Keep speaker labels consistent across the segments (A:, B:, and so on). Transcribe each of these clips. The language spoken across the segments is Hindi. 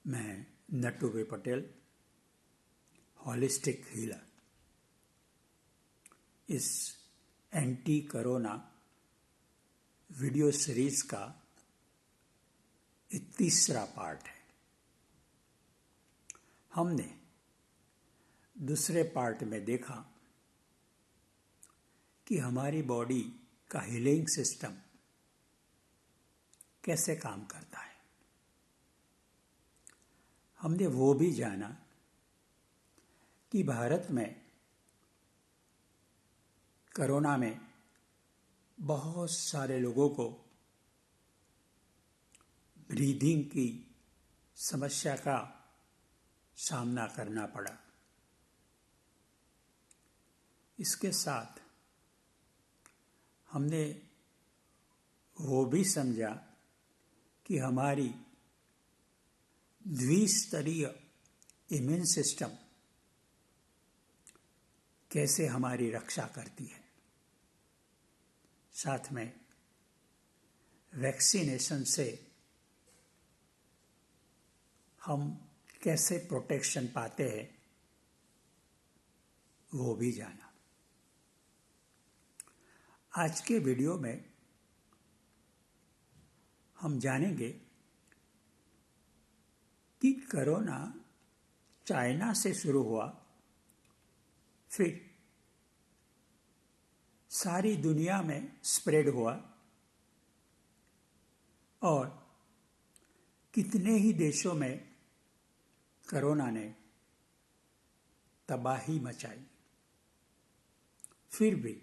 A: मैं नट्टू भाई पटेल, हॉलिस्टिक हीलर, इस एंटी कोरोना वीडियो सीरीज का ये तीसरा पार्ट है। हमने दूसरे पार्ट में देखा कि हमारी बॉडी का हीलिंग सिस्टम कैसे काम करता है। हमने वो भी जाना कि भारत में कोरोना में बहुत सारे लोगों को ब्रीदिंग की समस्या का सामना करना पड़ा। इसके साथ हमने वो भी समझा कि हमारी द्विस्तरीय इम्यून सिस्टम कैसे हमारी रक्षा करती है। साथ में वैक्सीनेशन से हम कैसे प्रोटेक्शन पाते हैं वो भी जाना। आज के वीडियो में हम जानेंगे कि कोरोना चाइना से शुरू हुआ, फिर सारी दुनिया में स्प्रेड हुआ और कितने ही देशों में कोरोना ने तबाही मचाई। फिर भी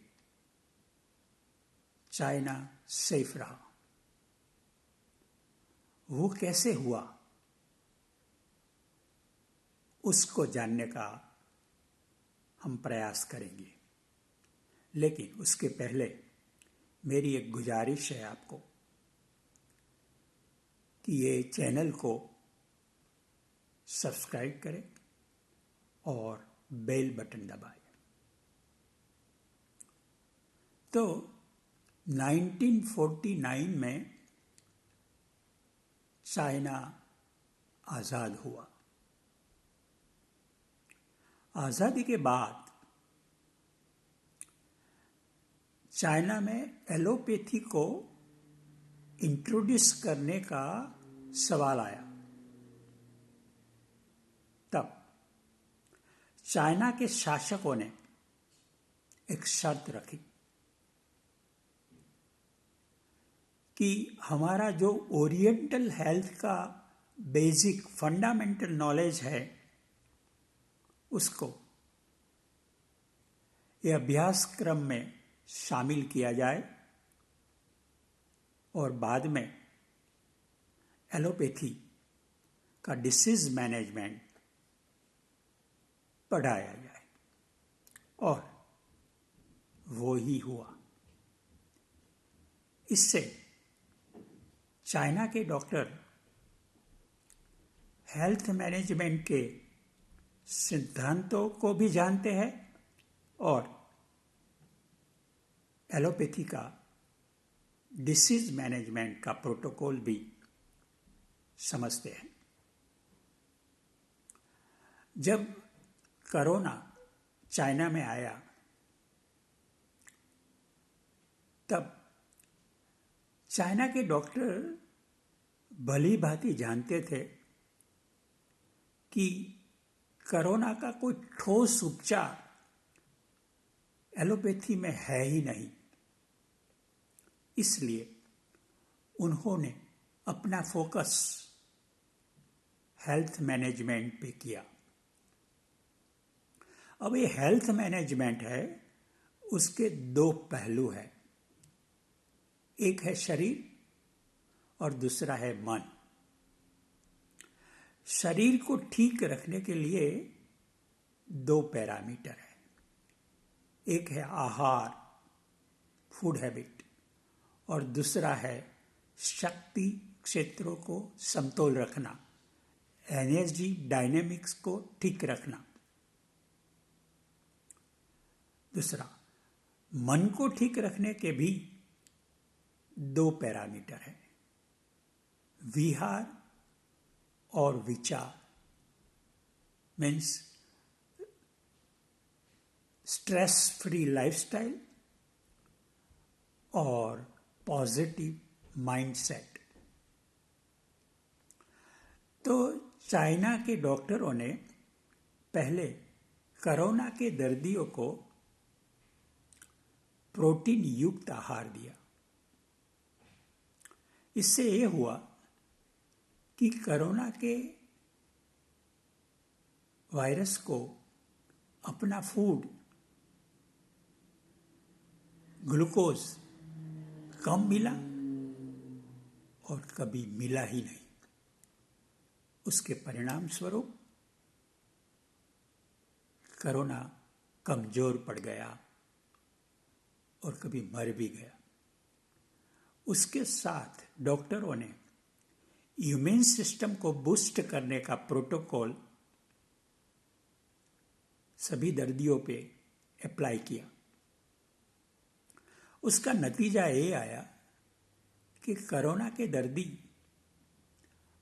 A: चाइना सेफ रहा। वो कैसे हुआ उसको जानने का हम प्रयास करेंगे। लेकिन उसके पहले मेरी एक गुजारिश है आपको कि ये चैनल को सब्सक्राइब करें और बेल बटन दबाएं। तो 1949 में चाइना आज़ाद हुआ। आज़ादी के बाद चाइना में एलोपैथी को इंट्रोड्यूस करने का सवाल आया। तब चाइना के शासकों ने एक शर्त रखी कि हमारा जो ओरिएंटल हेल्थ का बेसिक फंडामेंटल नॉलेज है उसको ये अभ्यासक्रम में शामिल किया जाए और बाद में एलोपैथी का डिसीज मैनेजमेंट पढ़ाया जाए। और वो ही हुआ। इससे चाइना के डॉक्टर हेल्थ मैनेजमेंट के सिद्धांतों को भी जानते हैं और एलोपैथी का डिसीज मैनेजमेंट का प्रोटोकॉल भी समझते हैं। जब कोरोना चाइना में आया तब चाइना के डॉक्टर भली भांति जानते थे कि कोरोना का कोई ठोस उपचार एलोपैथी में है ही नहीं। इसलिए उन्होंने अपना फोकस हेल्थ मैनेजमेंट पे किया। अब ये हेल्थ मैनेजमेंट है, उसके दो पहलू हैं। एक है शरीर और दूसरा है मन। शरीर को ठीक रखने के लिए दो पैरामीटर है। एक है आहार, फूड हैबिट, और दूसरा है शक्ति क्षेत्रों को समतोल रखना, एनर्जी डायनेमिक्स को ठीक रखना। दूसरा, मन को ठीक रखने के भी दो पैरामीटर है, विहार और विचार मीन्स स्ट्रेस फ्री लाइफस्टाइल और पॉजिटिव माइंडसेट। तो चाइना के डॉक्टरों ने पहले कोरोना के दर्दियों को प्रोटीन युक्त आहार दिया। इससे ये हुआ कि कोरोना के वायरस को अपना फूड ग्लूकोज कम मिला और कभी मिला ही नहीं। उसके परिणाम स्वरूप कोरोना कमजोर पड़ गया और कभी मर भी गया। उसके साथ डॉक्टरों ने इम्यून सिस्टम को बूस्ट करने का प्रोटोकॉल सभी दर्दियों पे अप्लाई किया। उसका नतीजा ये आया कि कोरोना के दर्दी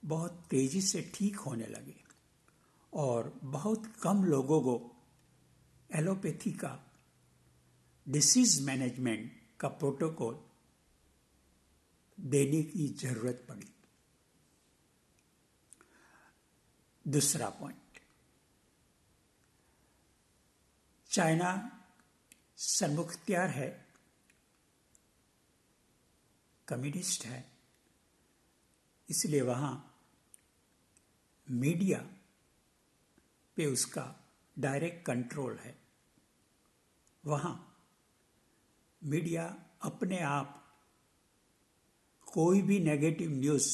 A: बहुत तेजी से ठीक होने लगे और बहुत कम लोगों को एलोपैथी का डिसीज मैनेजमेंट का प्रोटोकॉल देने की जरूरत पड़ी। दूसरा पॉइंट, चाइना सर्वमुख्तियार है, कम्युनिस्ट है, इसलिए वहाँ मीडिया पे उसका डायरेक्ट कंट्रोल है। वहाँ मीडिया अपने आप कोई भी नेगेटिव न्यूज़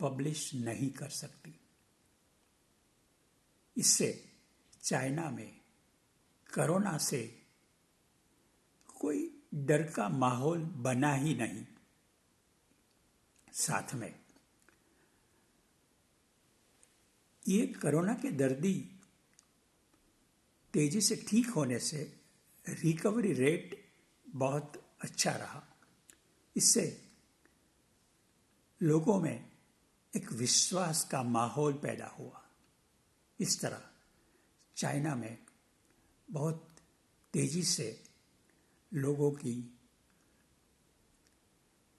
A: पब्लिश नहीं कर सकती। इससे चाइना में कोरोना से कोई डर का माहौल बना ही नहीं। साथ में ये कोरोना के दर्दी तेजी से ठीक होने से रिकवरी रेट बहुत अच्छा रहा। इससे लोगों में एक विश्वास का माहौल पैदा हुआ। इस तरह चाइना में बहुत तेजी से लोगों की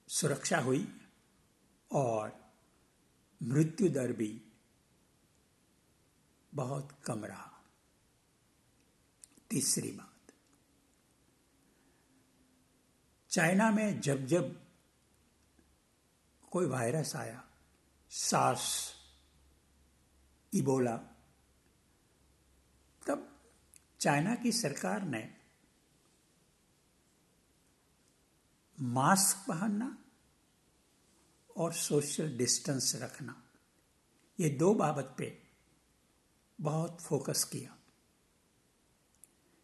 A: सुरक्षा हुई और मृत्यु दर भी बहुत कम रहा। तीसरी बात, चाइना में जब जब कोई वायरस आया, सार्स, इबोला, तब चाइना की सरकार ने मास्क पहनना और सोशल डिस्टेंस रखना, ये दो बाबत पे बहुत फोकस किया।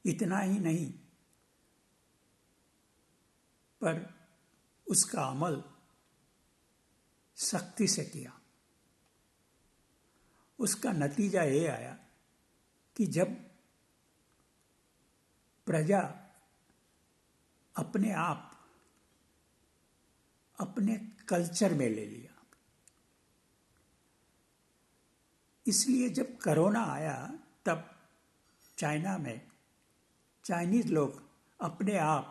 A: इतना ही नहीं, पर उसका अमल सख्ती से किया। उसका नतीजा ये आया कि जब प्रजा अपने आप अपने कल्चर में ले लिया। इसलिए जब कोरोना आया तब चाइना में चाइनीज लोग अपने आप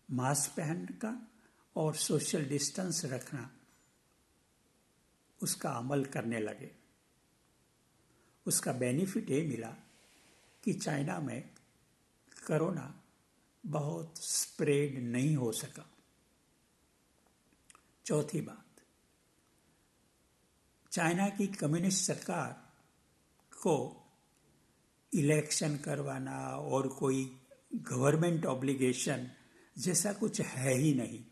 A: मास्क पहनना और सोशल डिस्टेंस रखना उसका अमल करने लगे। उसका बेनिफिट ये मिला कि चाइना में कोरोना बहुत स्प्रेड नहीं हो सका। चौथी बात, चाइना की कम्युनिस्ट सरकार को इलेक्शन करवाना और कोई गवर्नमेंट ऑब्लिगेशन जैसा कुछ है ही नहीं।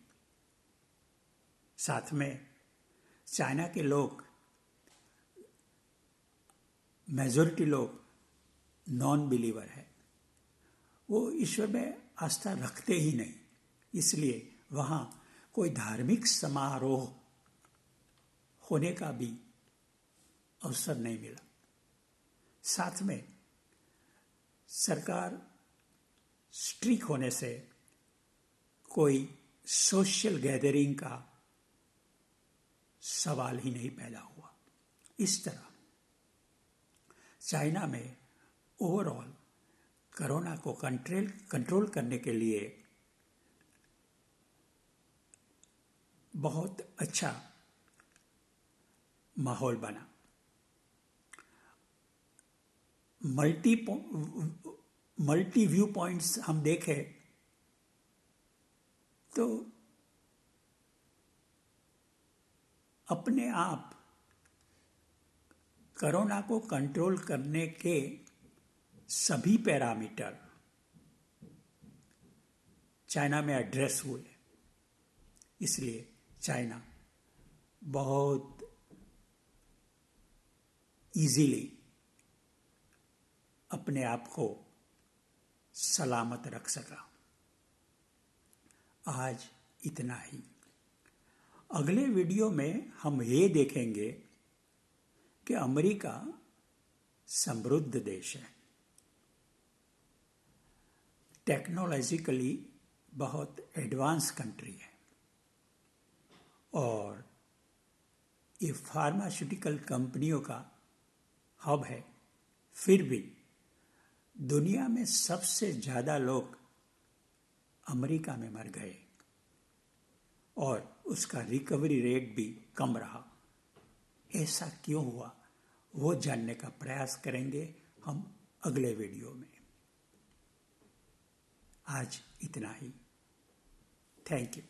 A: साथ में चाइना के लोग, मेजॉरिटी लोग नॉन बिलीवर है, वो ईश्वर में आस्था रखते ही नहीं। इसलिए वहाँ कोई धार्मिक समारोह होने का भी अवसर नहीं मिला। साथ में सरकार स्ट्रिक्ट होने से कोई सोशल गैदरिंग का सवाल ही नहीं पैदा हुआ। इस तरह चाइना में ओवरऑल कोरोना को कंट्रोल करने के लिए बहुत अच्छा माहौल बना। मल्टी व्यू पॉइंट्स हम देखें तो अपने आप कोरोना को कंट्रोल करने के सभी पैरामीटर चाइना में एड्रेस हुए। इसलिए चाइना बहुत इजीली अपने आप को सलामत रख सका। आज इतना ही। अगले वीडियो में हम ये देखेंगे कि अमेरिका समृद्ध देश है, टेक्नोलॉजिकली बहुत एडवांस कंट्री है और ये फार्मास्यूटिकल कंपनियों का हब है। फिर भी दुनिया में सबसे ज़्यादा लोग अमेरिका में मर गए और उसका रिकवरी रेट भी कम रहा। ऐसा क्यों हुआ वो जानने का प्रयास करेंगे हम अगले वीडियो में। आज इतना ही। Thank you.